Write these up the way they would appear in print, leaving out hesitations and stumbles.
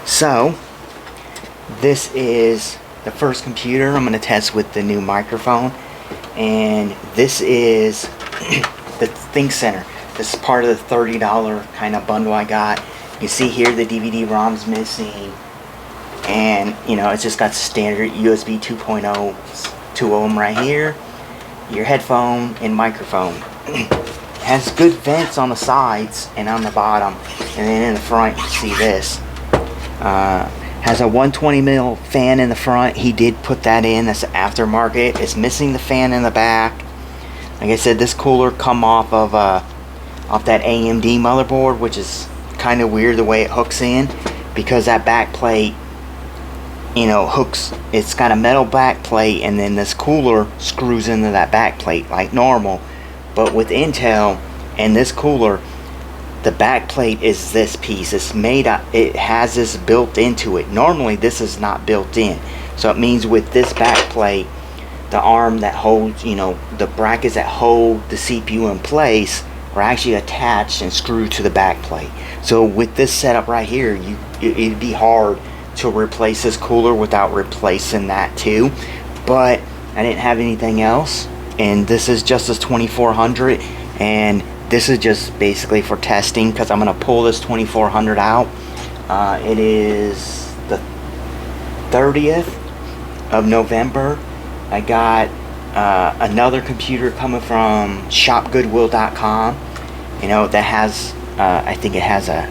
So this is the first computer I'm going to test with the new microphone, and this is the ThinkCentre. This is part of the $30 kind of bundle I got. You can see here the DVD-ROM's missing, and you know, it's just got standard USB 2.0 two of them right here, your headphone and microphone. It has good vents on the sides and on the bottom, and then in the front you see this. Has a 120mm fan in the front. He did put that in. That's aftermarket. It's missing the fan in the back. Like I said, this cooler come off of that AMD motherboard, which is kind of weird the way it hooks in, because that back plate, you know, hooks. It's got a metal back plate, and then this cooler screws into that back plate like normal. But with Intel and this cooler, the back plate is this piece. It's made up, it has this built into it. Normally this is not built in, so it means with this back plate, the arm that holds, you know, the brackets that hold the CPU in place are actually attached and screwed to the back plate. So with this setup right here, it'd be hard to replace this cooler without replacing that too. But I didn't have anything else, and this is just this 2400, and this is just basically for testing, because I'm going to pull this 2400 out. It is the 30th of November. I got another computer coming from shopgoodwill.com. You know, that has, I think it has a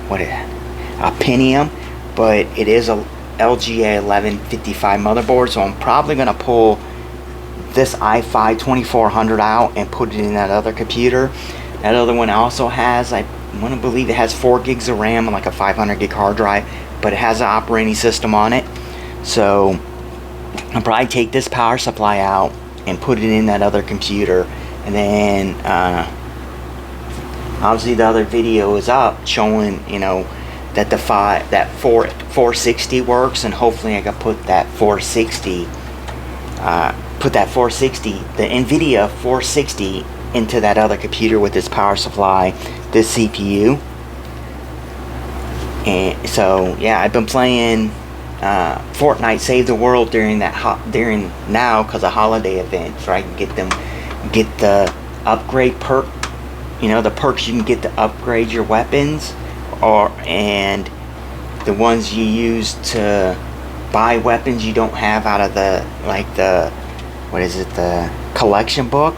Pentium, but it is a LGA 1155 motherboard. So I'm probably going to pull this i5 2400 out and put it in that other computer. That other one also has, I want to believe it has 4 gigs of RAM and like a 500 gig hard drive, but it has an operating system on it. So I'll probably take this power supply out and put it in that other computer, and then obviously the other video is up showing, you know, that the 460 works, and hopefully I can put that 460 the Nvidia 460 into that other computer with this power supply, this CPU. And so yeah, I've been playing Fortnite Save the World during now, because of holiday events, so I can get the upgrade perk, you know, the perks you can get to upgrade your weapons, and the ones you use to buy weapons you don't have out of the, like the, what is it, the collection book.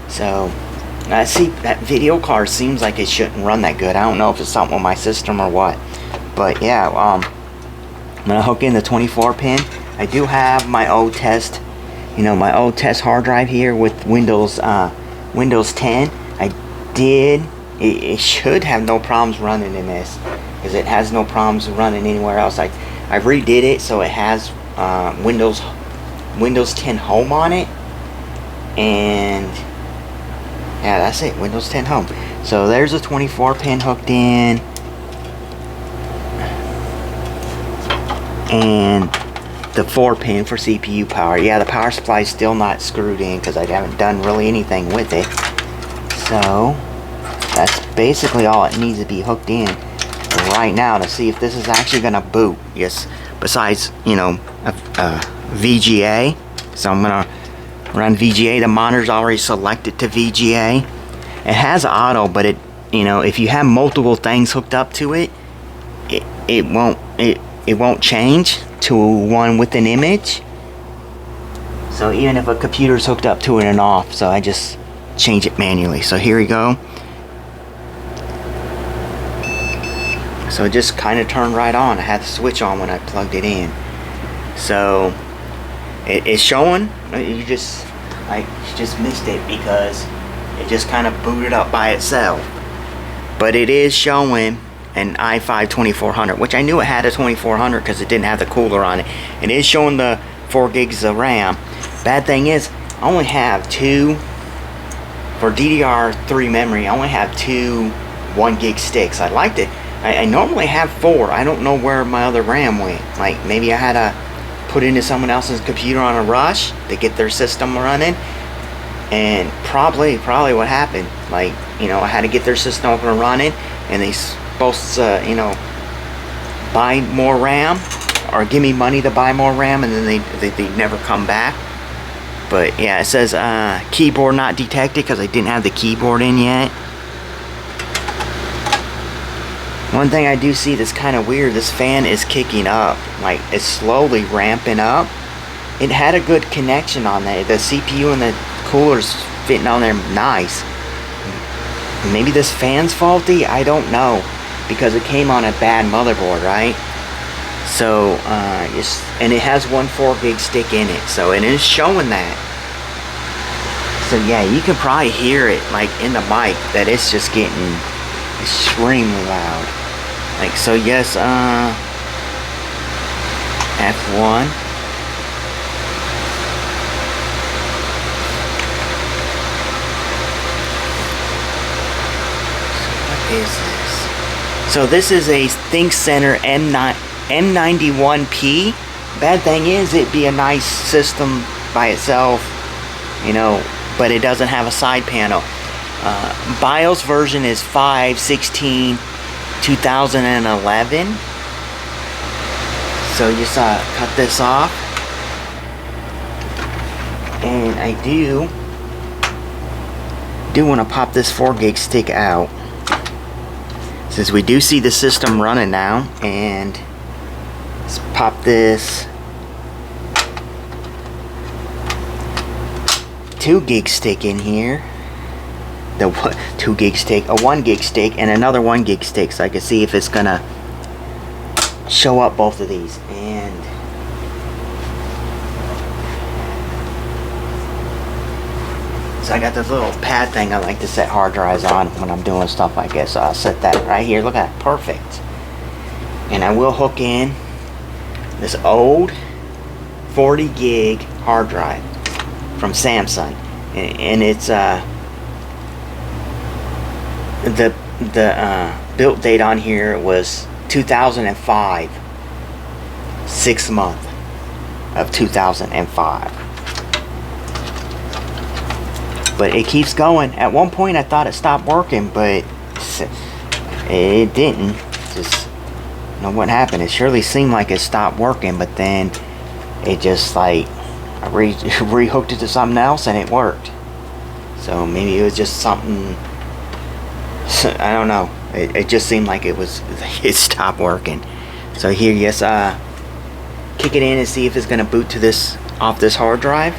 So I see that video card seems like it shouldn't run that good. I don't know if it's something with my system or what, but yeah, I'm gonna hook in the 24 pin. I do have my old test, you know, my old test hard drive here with Windows 10. It should have no problems running in this, because it has no problems running anywhere else. I redid it so it has Windows 10 Home on it, and yeah, that's it, Windows 10 Home. So there's a 24 pin hooked in, and the 4 pin for CPU power. Yeah, the power supply is still not screwed in because I haven't done really anything with it. So that's basically all it needs to be hooked in right now to see if this is actually going to boot. Yes, besides, you know, VGA. So I'm going to run VGA. The monitor's already selected to VGA. It has auto, but it, you know, if you have multiple things hooked up to it, it won't change to one with an image. So even if a computer's hooked up to it and off, so I just change it manually. So here we go. So it just kind of turned right on. I had the switch on when I plugged it in. So it's showing. You just missed it because it just kind of booted up by itself. But it is showing an i5 2400, which I knew it had a 2400 because it didn't have the cooler on it. It is showing the 4 gigs of RAM. Bad thing is, I only have 2 for DDR3 memory. I only have 2 1 gig sticks. I liked it. I normally have 4. I don't know where my other RAM went. Like, maybe I had to put it into someone else's computer on a rush to get their system running, and probably what happened. Like, you know, I had to get their system up and running, and they supposed to, you know, buy more RAM or give me money to buy more RAM, and then they never come back. But yeah, it says keyboard not detected because I didn't have the keyboard in yet. One thing I do see that's kind of weird, this fan is kicking up, like it's slowly ramping up. It had a good connection on there. The CPU and the cooler's fitting on there nice. Maybe this fan's faulty, I don't know, because it came on a bad motherboard, right? So and it has one 4 gig stick in it, so it is showing that. So yeah, you can probably hear it like in the mic that it's just getting extremely loud. Like, so yes, F1. Is this? So this is a ThinkCentre M91p. Bad thing is, it'd be a nice system by itself, you know, but it doesn't have a side panel. BIOS version is 5/16/2011. So just cut this off, and I do want to pop this 4 gig stick out. Since we do see the system running now, and let's pop this 2 gig stick in here. The 2 gig stick, a 1 gig stick, and another 1 gig stick, so I can see if it's gonna show up both of these. And so I got this little pad thing I like to set hard drives on when I'm doing stuff like this. So I'll set that right here. Look at that, perfect. And I will hook in this old 40 gig hard drive from Samsung, and it's the built date on here was 2005, 6th month of 2005. But it keeps going. At one point I thought it stopped working, but it didn't. Just, you know what happened? It surely seemed like it stopped working, but then it just like I rehooked it to something else and it worked. So maybe it was just something, I don't know. It just seemed like it stopped working. So here, yes, kick it in and see if it's gonna boot to this off this hard drive.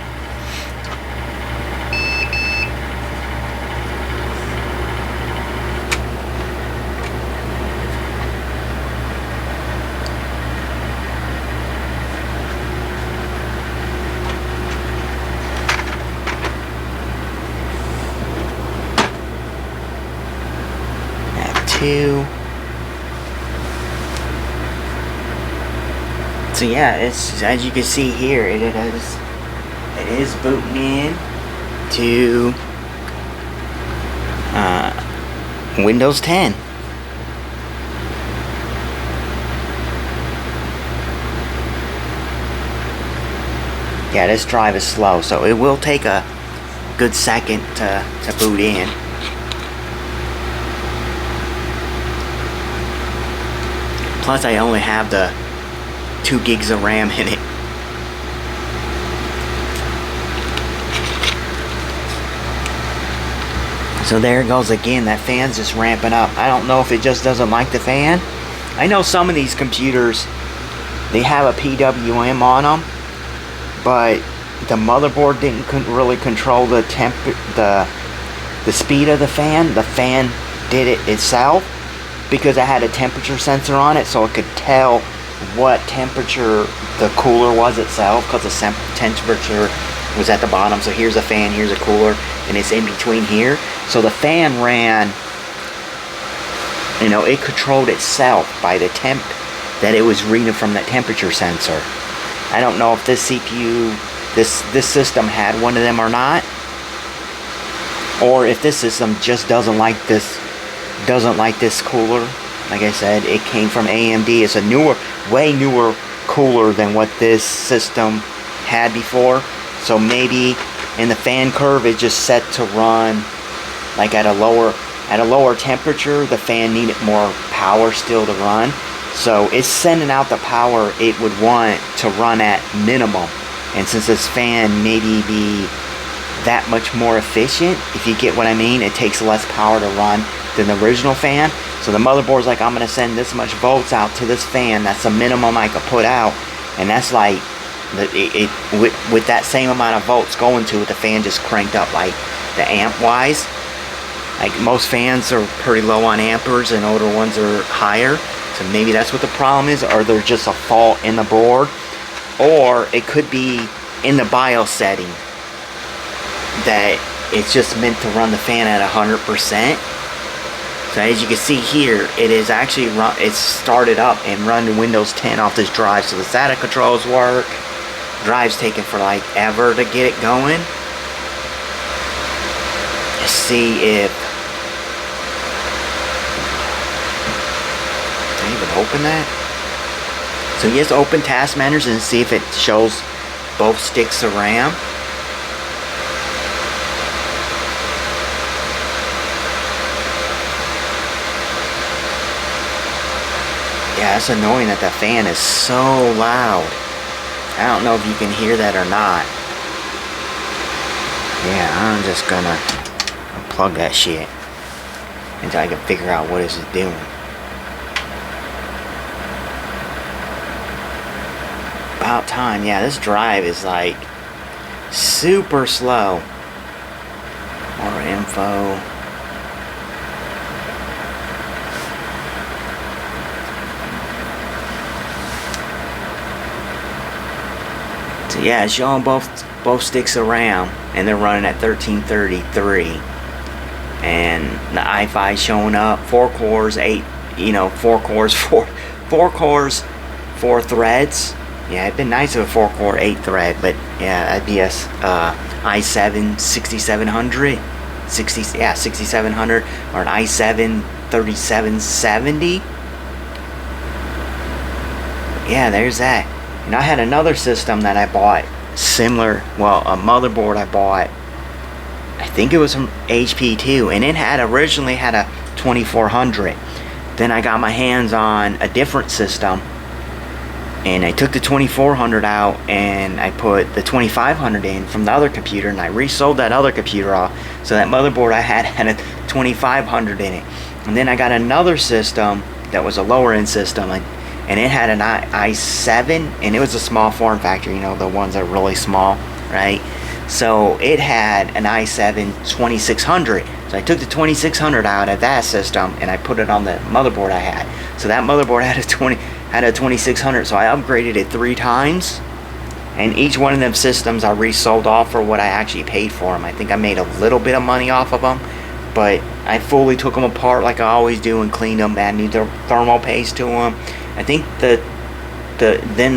So yeah, it's, as you can see here, it is booting in to Windows 10. Yeah, this drive is slow, so it will take a good second to boot in. Plus I only have the 2 gigs of RAM in it. So there it goes again, that fan's just ramping up. I don't know if it just doesn't like the fan. I know some of these computers, they have a PWM on them, but the motherboard couldn't really control the speed of the fan. The fan did it itself, because it had a temperature sensor on it, so it could tell what temperature the cooler was itself, because the temperature was at the bottom. So here's a fan, here's a cooler, and it's in between here. So the fan ran, you know, it controlled itself by the temp that it was reading from that temperature sensor. I don't know if this CPU, this system had one of them or not, or if this system just doesn't like this cooler. Like I said, it came from AMD. It's a way newer cooler than what this system had before. So maybe in the fan curve, it just set to run like at a lower temperature. The fan needed more power still to run. So it's sending out the power it would want to run at minimum. And since this fan maybe be that much more efficient, if you get what I mean, it takes less power to run than the original fan. So the motherboard's like, I'm gonna send this much volts out to this fan. That's the minimum I could put out. And that's like, with that same amount of volts going to it, the fan just cranked up. Like the amp wise, like most fans are pretty low on amperes and older ones are higher. So maybe that's what the problem is, or there's just a fault in the board, or it could be in the BIOS setting that it's just meant to run the fan at 100%. So as you can see here, it is actually it's started up and run Windows 10 off this drive. So the SATA controls work. Drive's taking for like ever to get it going. Let's see if did I even open that? So you just open task managers and see if it shows both sticks of RAM. Yeah, it's annoying that the fan is so loud. I don't know if you can hear that or not. Yeah, I'm just gonna unplug that shit until I can figure out what it's doing. About time. Yeah, this drive is like super slow. More info. So yeah, it's showing both sticks of RAM, and they're running at 1333. And the i5 showing up, 4 cores, 4 cores, 4 threads. Yeah, it'd been nice with a 4-core, 8-thread, but yeah, that'd be a i7 6700, 6700, or an i7 3770. Yeah, there's that. And I had another system that I bought, similar, well, a motherboard I bought, I think it was from HP too, and it originally had a 2400. Then I got my hands on a different system, and I took the 2400 out and I put the 2500 in from the other computer, and I resold that other computer off. So that motherboard I had a 2500 in it. And then I got another system that was a lower end system, and it had an i7, and it was a small form factor, the ones that are really small, right? So it had an i7 2600. So I took the 2600 out of that system and I put it on the motherboard I had. So that motherboard had a 2600. So I upgraded it 3 times, and each one of them systems I resold off for what I actually paid for them. I think I made a little bit of money off of them, but I fully took them apart like I always do and cleaned them, add new thermal paste to them. I think then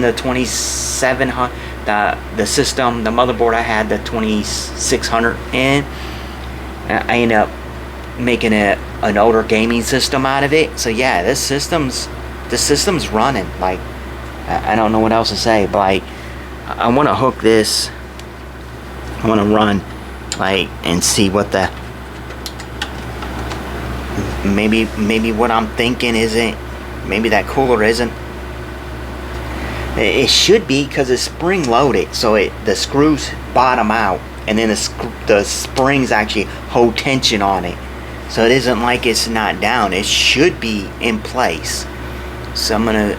the 2700, the system, the motherboard I had the 2600 in, I ended up making an older gaming system out of it. So yeah, this system's running. Like, I don't know what else to say, but like, I want to hook this, I want to run like and see what the maybe what I'm thinking isn't, maybe that cooler isn't. It should be, because it's spring loaded, so the screws bottom out, and then the springs actually hold tension on it, so it isn't like it's not down. It should be in place. So I'm gonna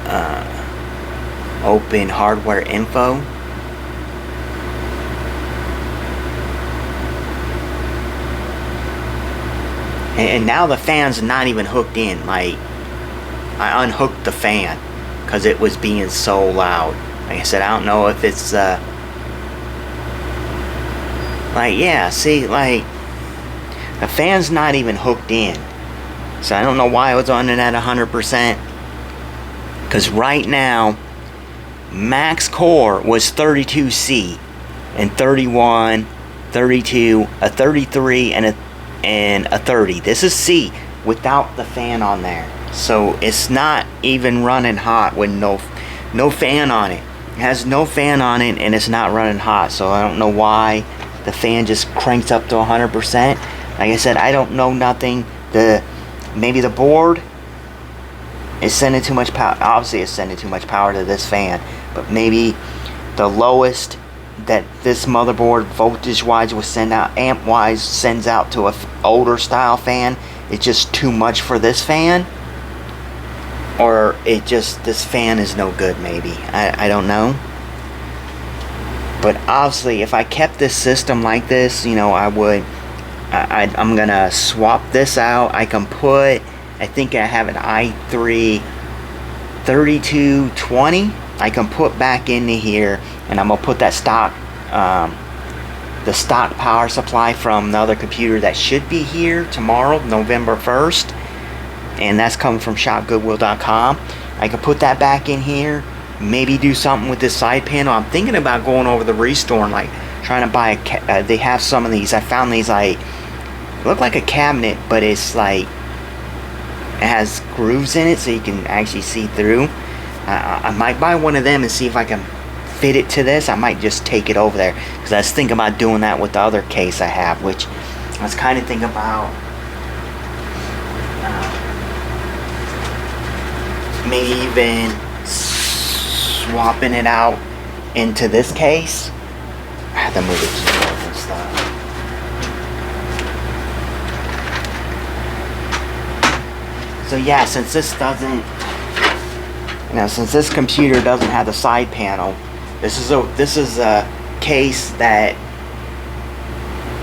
open hardware info. And now the fan's not even hooked in. Like, I unhooked the fan because it was being so loud. Like I said, I don't know if it's like, yeah, see, like, the fan's not even hooked in. So I don't know why I was on it at 100%. Because right now, max core was 32C, and 31, 32, a 33, and a 30. This is C without the fan on there. So it's not even running hot with no fan on it. It has no fan on it, and it's not running hot. So I don't know why the fan just cranks up to 100%. Like I said, I don't know nothing. Maybe the board it's sending too much power. Obviously it's sending too much power to this fan, but maybe the lowest that this motherboard voltage wise will send out, amp wise sends out to a older style fan, it's just too much for this fan, or this fan is no good. Maybe I don't know. But obviously if I kept this system like this, you know, I'm gonna swap this out. I can put, I think I have an i3 3220 I can put back into here, and I'm gonna put that stock the stock power supply from the other computer that should be here tomorrow, November 1st, and that's coming from shopgoodwill.com. I can put that back in here, maybe do something with this side panel. I'm thinking about going over the Restore and like trying to buy they have some of these. I found these, like, look like a cabinet, but it's like it has grooves in it so you can actually see through. I might buy one of them and see if I can fit it to this. I might just take it over there, because I was thinking about doing that with the other case I have, which I was kind of thinking about maybe even swapping it out into this case. I have to move the keyboard and stuff. So yeah, since this doesn't, you know, since this computer doesn't have the side panel, this is a case that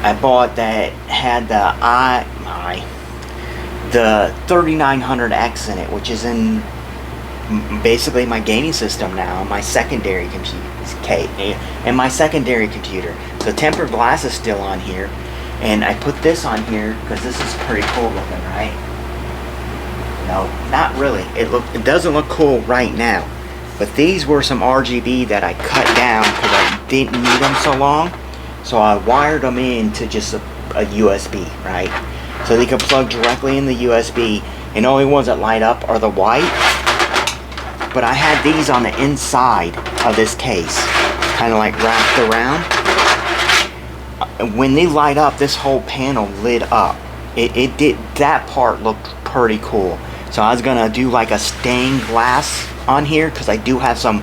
I bought that had the 3900X in it, which is in basically my gaming system now, my secondary computer, and my secondary computer. So tempered glass is still on here, and I put this on here because this is pretty cool looking, right? No, not really. It doesn't look cool right now. But these were some RGB that I cut down because I didn't need them so long. So I wired them into just a USB, right? So they can plug directly in the USB. And the only ones that light up are the white. But I had these on the inside of this case, kind of like wrapped around. When they light up, this whole panel lit up. It did, that part looked pretty cool. So I was gonna do like a stained glass on here, because I do have some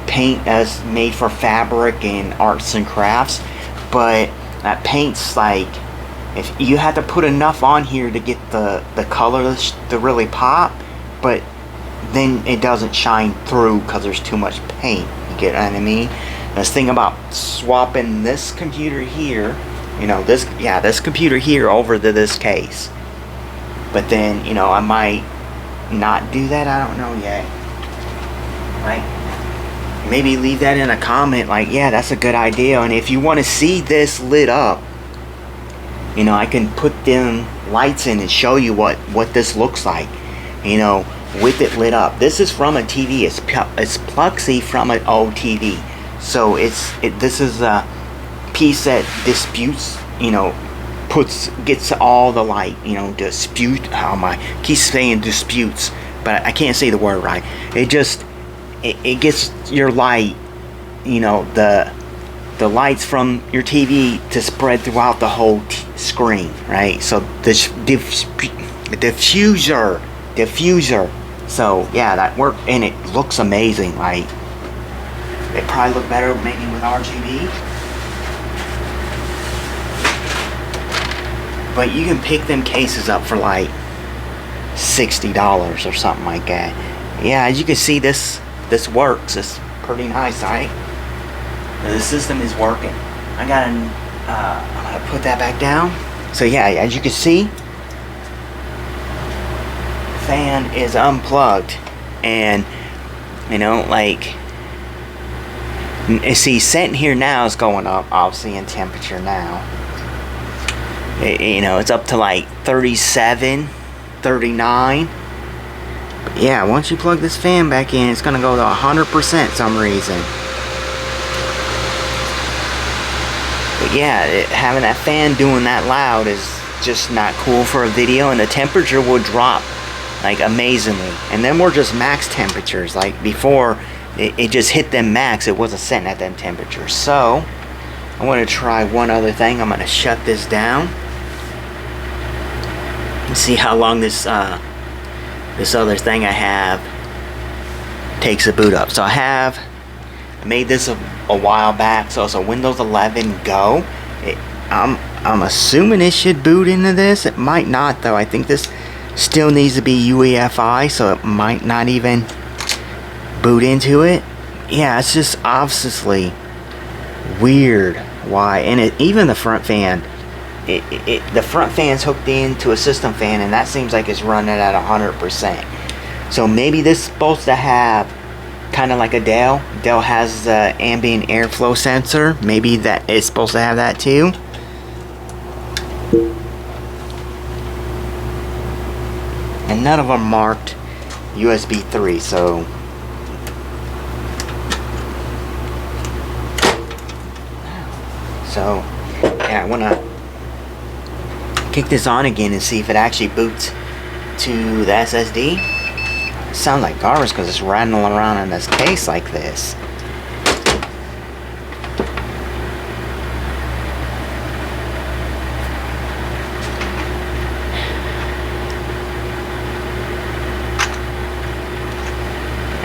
paint as made for fabric and arts and crafts, but that paint's like, if you have to put enough on here to get the colors to really pop, but then it doesn't shine through because there's too much paint. You get what I mean? I was thinking about swapping this computer here, you know, this computer here over to this case. But then, you know, I might not do that. I don't know yet. Like, maybe leave that in a comment, like, yeah, that's a good idea. And if you want to see this lit up, you know, I can put them lights in and show you what this looks like, you know, with it lit up. This is from a TV. It's Pluxee from an old TV. So this is a piece that disputes, you know, gets all the light, you know, keep saying disputes, but I can't say the word right. It gets your light, you know, the lights from your TV to spread throughout the whole screen, right? So this diffuser. So yeah, that worked, and it looks amazing. Like, it probably look better maybe with RGB. But you can pick them cases up for like $60 or something like that. Yeah, as you can see, this works. It's pretty nice, right? The system is working. I'm gonna put that back down. So yeah, as you can see, the fan is unplugged, and you know, like, see, sitting here now is going up, obviously, in temperature now. You know, it's up to like 37, 39. But yeah, once you plug this fan back in, it's gonna go to 100% some reason. But yeah, having that fan doing that loud is just not cool for a video, and the temperature will drop like amazingly. And then we're just max temperatures. Like before, it just hit them max. It wasn't setting at them temperatures. So I want to try one other thing. I'm gonna shut this down and see how long this this other thing I have takes a boot up. So I made this a while back, so it's a Windows 11 Go. I'm assuming it should boot into this. It might not though. I think this still needs to be UEFI, so it might not even boot into it. Yeah, it's just obviously weird why. And even the front fan, the front fan's hooked into a system fan, and that seems like it's running at 100%. So maybe this is supposed to have kind of like a Dell. Dell has the ambient airflow sensor. Maybe that is supposed to have that too. And none of them marked USB 3, so yeah, I want to kick this on again and see if it actually boots to the SSD. It sounds like garbage because it's rattling around in this case like this.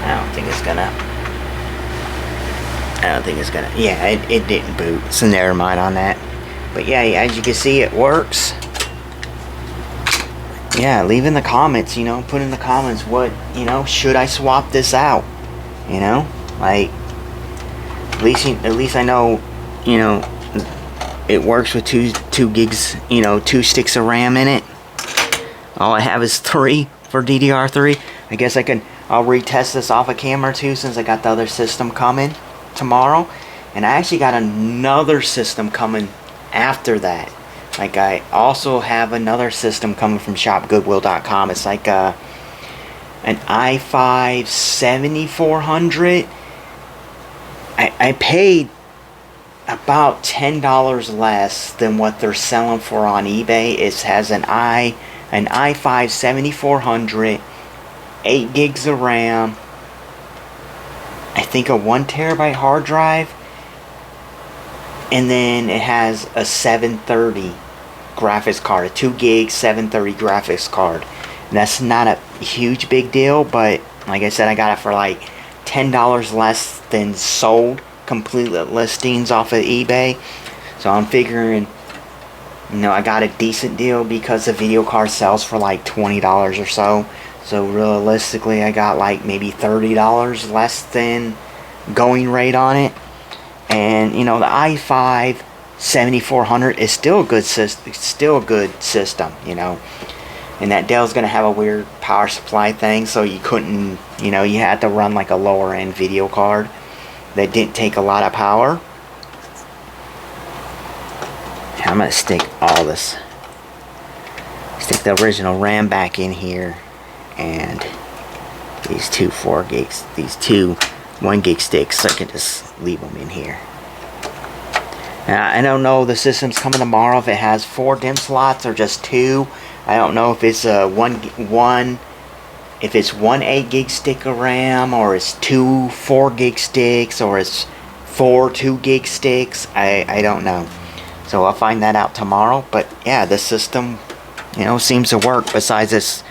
I don't think it's gonna. Yeah, it didn't boot, so never mind on that. But yeah, as you can see, it works. Yeah, leave in the comments, you know, put in the comments what, you know, should I swap this out? You know, like, at least I know, you know, it works with two gigs, you know, 2 sticks of RAM in it. All I have is 3 for DDR3. I guess I'll retest this off a camera too, since I got the other system coming tomorrow. And I actually got another system coming after that. Like, I also have another system coming from shopgoodwill.com. It's like an i5 7400. I paid about $10 less than what they're selling for on eBay. It has an i5 7400, 8 gigs of RAM, I think a 1 terabyte hard drive, and then it has a 730 graphics card, a 2 gig 730 graphics card. And that's not a huge big deal, but like I said, I got it for like $10 less than sold complete listings off of eBay. So I'm figuring, you know, I got a decent deal because the video card sells for like $20 or so. So realistically, I got like maybe $30 less than going rate on it. And you know, the i5 7400 is still a good system, you know. And that Dell's gonna have a weird power supply thing, so you couldn't, you know, you had to run like a lower end video card that didn't take a lot of power. I'm gonna stick the original RAM back in here, and these two 4 gigs, these two 1 gig sticks, so I can just leave them in here. Now, I don't know, the system's coming tomorrow, if it has 4 DIMM slots or just 2. I don't know if it's one 8 gig stick of RAM, or it's 2 4 gig sticks, or it's 4 2 gig sticks. I don't know. So I'll find that out tomorrow. But yeah, the system, you know, seems to work. Besides this,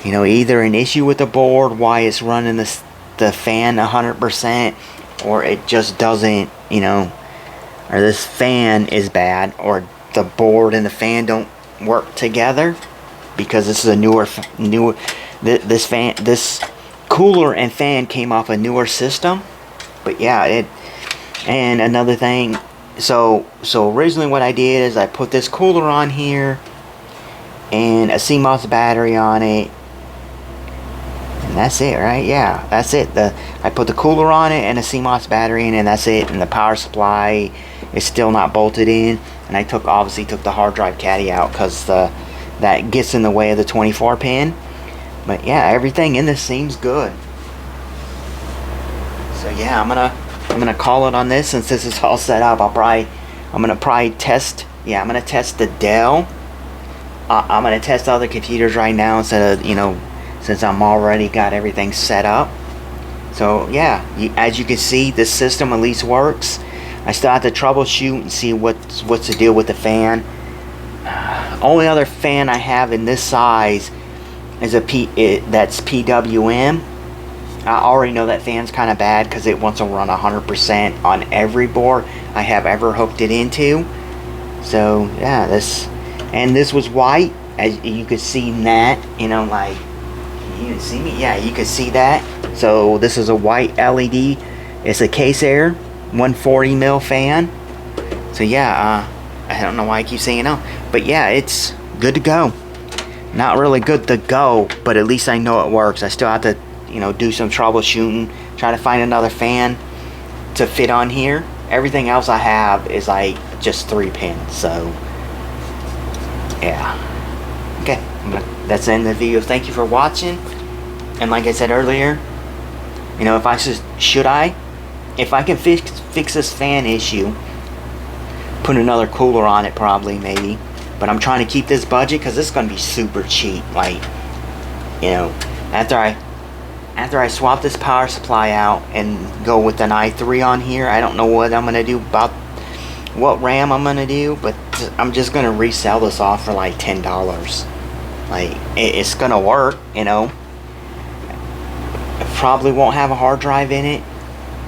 you know, either an issue with the board, why it's running the fan 100%, or it just doesn't, you know, or this fan is bad, or the board and the fan don't work together, because this is a newer this cooler and fan came off a newer system. But yeah, and another thing, so originally what I did is I put this cooler on here and a CMOS battery on it, and that's it, right? Yeah, that's it. I put the cooler on it and a CMOS battery in, and that's it. And the power supply is still not bolted in. And I obviously took the hard drive caddy out because that gets in the way of the 24 pin. But yeah, everything in this seems good. So yeah, I'm gonna call it on this, since this is all set up. I'm gonna probably test. Yeah, I'm gonna test the Dell. I'm gonna test other computers right now instead of, you know, since I'm already got everything set up. So yeah, as you can see, this system at least works. I still have to troubleshoot and see what's the deal with the fan. Only other fan I have in this size is that's PWM. I already know that fan's kind of bad because it wants to run 100% on every board I have ever hooked it into. So yeah, this was white, as you could see that, you know, like, can you see me? Yeah, you could see that. So this is a white LED. It's a case air 140 mil fan. So yeah, I don't know why I keep saying no, but yeah, it's good to go. Not really good to go, but at least I know it works. I still have to, you know, do some troubleshooting, try to find another fan to fit on here. Everything else I have is like just 3 pins. So yeah, okay, that's the end of the video. Thank you for watching. And like I said earlier, you know, if I can fix this fan issue, put another cooler on it probably, maybe. But I'm trying to keep this budget because this is going to be super cheap. Like, you know, after I swap this power supply out and go with an i3 on here, I don't know what I'm going to do about what RAM I'm going to do, but I'm just going to resell this off for like $10. Like, it's going to work, you know. I probably won't have a hard drive in it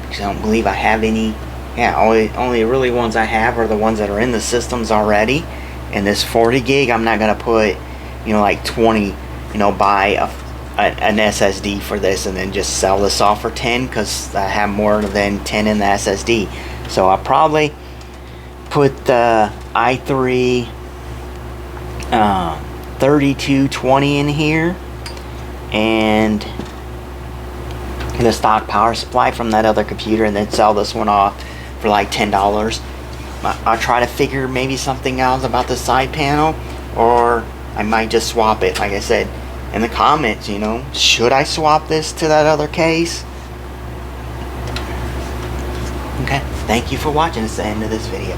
because I don't believe I have any. Yeah, only really ones I have are the ones that are in the systems already. And this 40 gig, I'm not gonna put, you know, like 20, you know, buy an SSD for this and then just sell this off for 10 because I have more than 10 in the SSD. So I'll probably put the i3 3220 in here and the stock power supply from that other computer, and then sell this one off for like $10. I'll try to figure maybe something else about the side panel, or I might just swap it. Like I said in the comments, you know, should I swap this to that other case? Okay, thank you for watching. It's the end of this video.